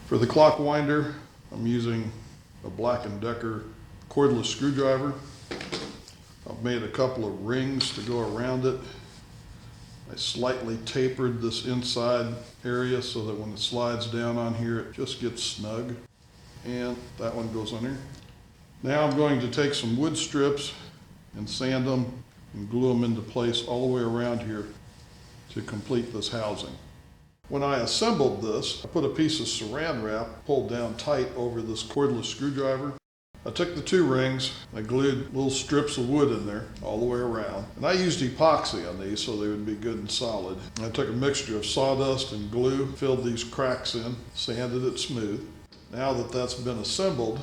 For the clock winder, I'm using a Black & Decker cordless screwdriver. I've made a couple of rings to go around it. I slightly tapered this inside area so that when it slides down on here, it just gets snug. And that one goes on here. Now I'm going to take some wood strips and sand them and glue them into place all the way around here to complete this housing. When I assembled this, I put a piece of saran wrap pulled down tight over this cordless screwdriver. I took the two rings, I glued little strips of wood in there all the way around, and I used epoxy on these so they would be good and solid. I took a mixture of sawdust and glue, filled these cracks in, sanded it smooth. Now that that's been assembled,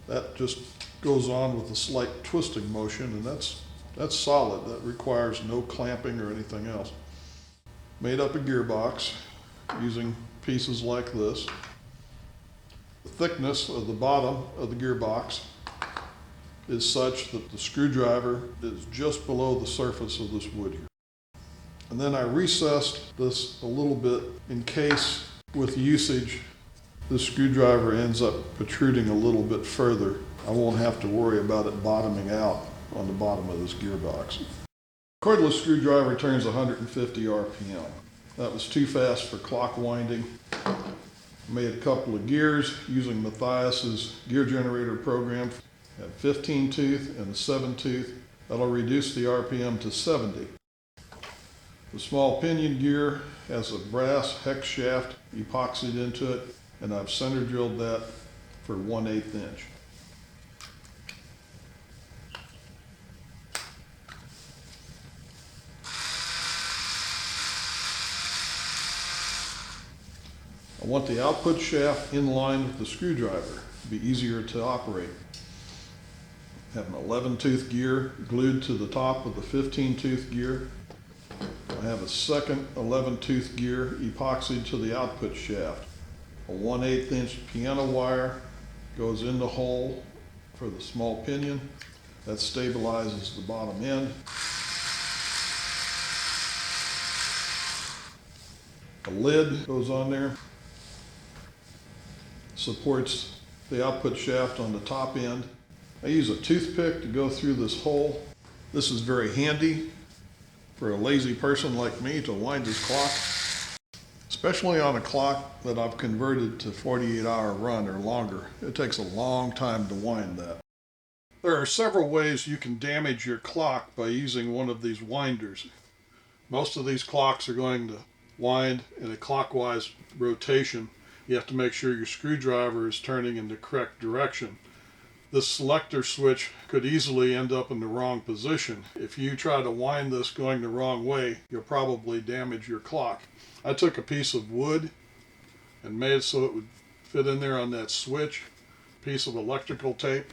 that just goes on with a slight twisting motion, and that's solid. That requires no clamping or anything else. Made up a gearbox using pieces like this. The thickness of the bottom of the gearbox is such that the screwdriver is just below the surface of this wood here. And then I recessed this a little bit in case with usage the screwdriver ends up protruding a little bit further. I won't have to worry about it bottoming out on the bottom of this gearbox. Cordless screwdriver turns 150 RPM. That was too fast for clock winding. Made a couple of gears using Matthias's gear generator program. Had 15 tooth and a 7 tooth. That'll reduce the RPM to 70. The small pinion gear has a brass hex shaft epoxied into it, and I've center drilled that for 1/8 inch. I want the output shaft in line with the screwdriver to be easier to operate. I have an 11 tooth gear glued to the top of the 15 tooth gear. I have a second 11 tooth gear epoxied to the output shaft. A 1/8 inch piano wire goes in the hole for the small pinion. That stabilizes the bottom end. A lid goes on there. Supports the output shaft on the top end. I use a toothpick to go through this hole. This is very handy for a lazy person like me to wind his clock, especially on a clock that I've converted to 48-hour run or longer. It takes a long time to wind that. There are several ways you can damage your clock by using one of these winders. Most of these clocks are going to wind in a clockwise rotation. You have to make sure your screwdriver is turning in the correct direction. This selector switch could easily end up in the wrong position. If you try to wind this going the wrong way, you'll probably damage your clock. I took a piece of wood and made it so it would fit in there on that switch. A piece of electrical tape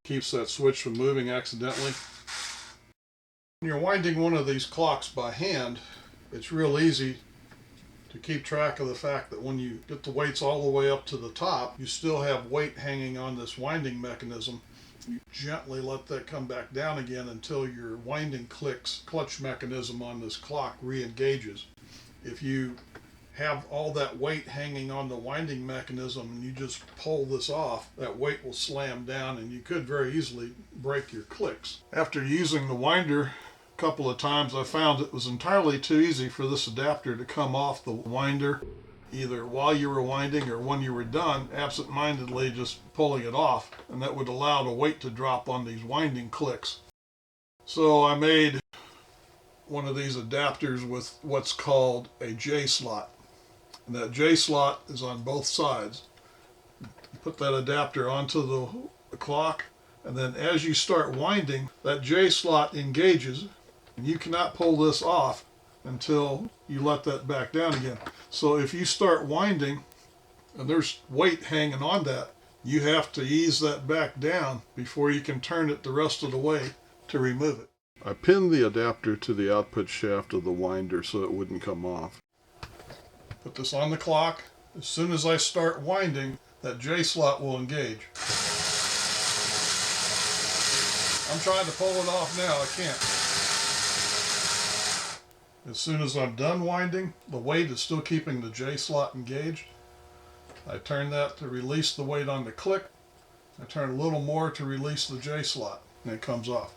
keeps that switch from moving accidentally. When you're winding one of these clocks by hand, it's real easy to keep track of the fact that when you get the weights all the way up to the top, you still have weight hanging on this winding mechanism. You gently let that come back down again until your winding clutch mechanism on this clock re-engages. If you have all that weight hanging on the winding mechanism and you just pull this off, that weight will slam down and you could very easily break your clicks. After using the winder couple of times, I found it was entirely too easy for this adapter to come off the winder, either while you were winding or when you were done, absent-mindedly just pulling it off, and that would allow the weight to drop on these winding clicks. So I made one of these adapters with what's called a J-slot, and that J-slot is on both sides. You put that adapter onto the clock, and then as you start winding, that J-slot engages. And you cannot pull this off until you let that back down again. So if you start winding and there's weight hanging on that, you have to ease that back down before you can turn it the rest of the way to remove it. I pinned the adapter to the output shaft of the winder so it wouldn't come off. Put this on the clock. As soon as I start winding, that J-slot will engage. I'm trying to pull it off now. I can't. As soon as I'm done winding, the weight is still keeping the J slot engaged. I turn that to release the weight on the click. I turn a little more to release the J slot, and it comes off.